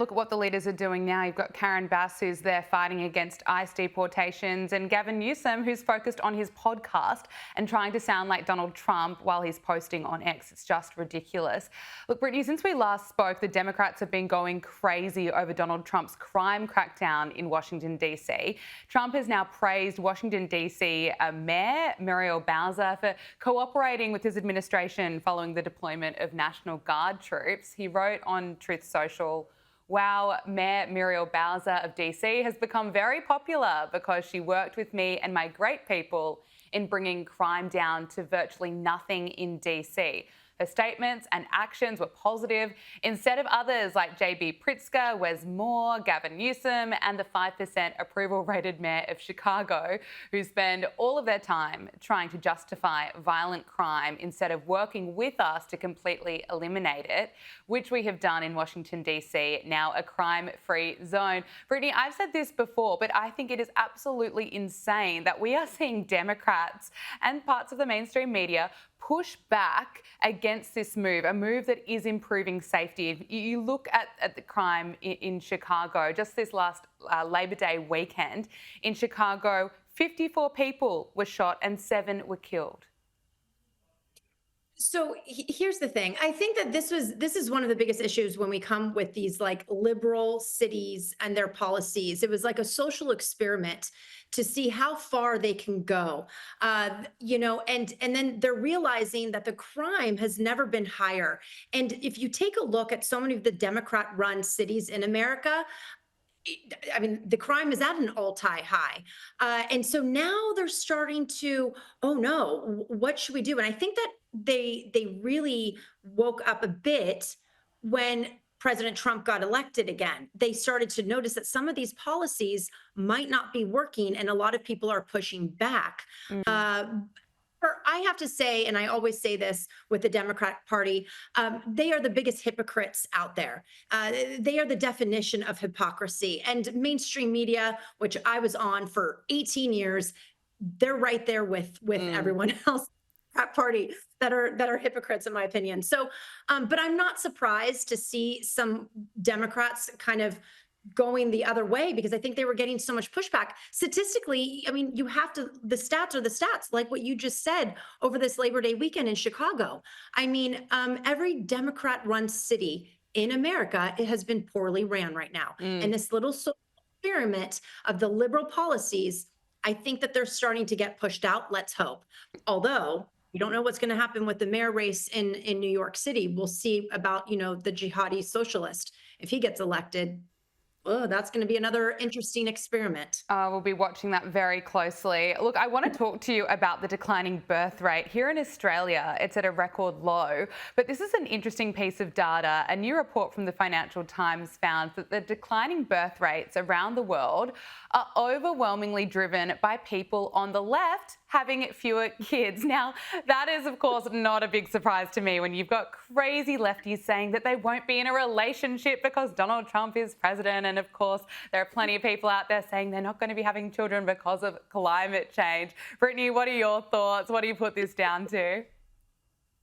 Look at what the leaders are doing now. You've got Karen Bass, who's there fighting against ICE deportations, and Gavin Newsom, who's focused on his podcast and trying to sound like Donald Trump while he's posting on X. It's just ridiculous. Look, Brittany, since we last spoke, the Democrats have been going crazy over Donald Trump's crime crackdown in Washington, D.C. Trump has now praised Washington, D.C. Mayor Muriel for cooperating with his administration following the deployment of National Guard troops. He wrote on Truth Social, "Wow, Mayor Muriel of DC has become very popular because she worked with me and my great people in bringing crime down to virtually nothing in DC. Her statements and actions were positive instead of others like JB Pritzker, Wes Moore, Gavin Newsom, and the 5% approval rated mayor of Chicago, who spend all of their time trying to justify violent crime instead of working with us to completely eliminate it, which we have done in Washington, D.C., now a crime-free zone." Brittany, I've said this before, but I think it is absolutely insane that we are seeing Democrats and parts of the mainstream media push back against this move, a move that is improving safety. If you look at the crime in Chicago, just this last Labor Day weekend, in Chicago, 54 people were shot and 7 were killed. So here's the thing. I think that this is one of the biggest issues when we come with these like liberal cities and their policies. It was like a social experiment to see how far they can go, and then they're realizing that the crime has never been higher. And if you take a look at so many of the Democrat-run cities in America, I mean, the crime is at an all-time high. And so now they're starting to, oh no, what should we do? And I think that they really woke up a bit when President Trump got elected again. They started to notice that some of these policies might not be working, and a lot of people are pushing back. Mm. Uh, I have to say, and I always say this with the Democrat Party, they are the biggest hypocrites out there. They are the definition of hypocrisy. And mainstream media, which I was on for 18 years, they're right there with everyone else. Democrat Party that are hypocrites, in my opinion. So, but I'm not surprised to see some Democrats kind of going the other way, because I think they were getting so much pushback. Statistically, I mean, the stats are the stats, like what you just said over this Labor Day weekend in Chicago. I mean, every Democrat-run city in America, it has been poorly ran right now. And this little social experiment of the liberal policies, I think that they're starting to get pushed out. Let's hope. Although we don't know what's going to happen with the mayor race in New York City. We'll see about, the jihadi socialist. If he gets elected, oh, that's going to be another interesting experiment. We'll be watching that very closely. Look, I want to talk to you about the declining birth rate. Here in Australia, it's at a record low, but this is an interesting piece of data. A new report from the Financial Times found that the declining birth rates around the world are overwhelmingly driven by people on the left having fewer kids. Now, that is, of course, not a big surprise to me when you've got crazy lefties saying that they won't be in a relationship because Donald Trump is president. And of course, there are plenty of people out there saying they're not going to be having children because of climate change. Brittany, what are your thoughts? What do you put this down to?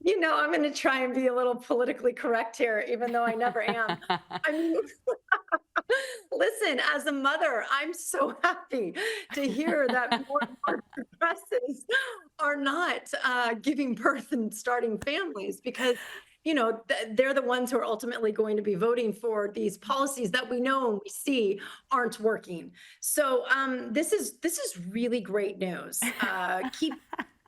I'm going to try and be a little politically correct here, even though I never am. I mean, listen, as a mother, I'm so happy to hear that more and more progressives are not giving birth and starting families, because they're the ones who are ultimately going to be voting for these policies that we know and we see aren't working. So this is really great news. Keep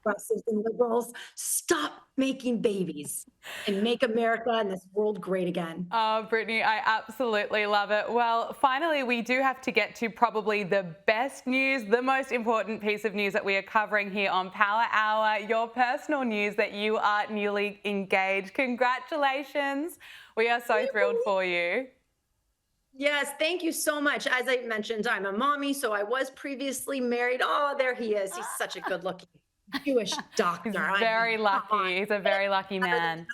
progressives and liberals, stop making babies and make America and this world great again. Oh, Brittany, I absolutely love it. Well, finally, we do have to get to probably the best news, the most important piece of news that we are covering here on Power Hour, your personal news that you are newly engaged. Congratulations. We are so thrilled for you. Yes, thank you so much. As I mentioned, I'm a mommy, so I was previously married. Oh, there he is. He's such a good looking Jewish doctor. He's very lucky. He's a very lucky man.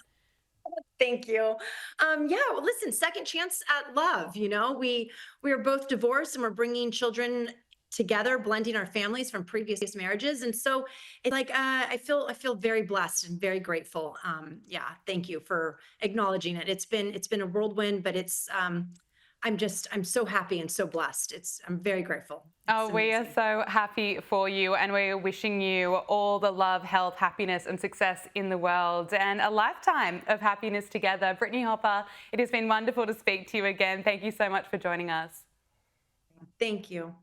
Thank you. Yeah, well, listen, second chance at love. We are both divorced and we're bringing children together, blending our families from previous marriages. And so it's like, I feel very blessed and very grateful. Yeah, thank you for acknowledging it. It's been a whirlwind, but I'm so happy and so blessed. I'm very grateful. Oh, It's we are amazing. so happy for you, and we're wishing you all the love, health, happiness, and success in the world, and a lifetime of happiness together. Brittany Hopper, it has been wonderful to speak to you again. Thank you so much for joining us. Thank you.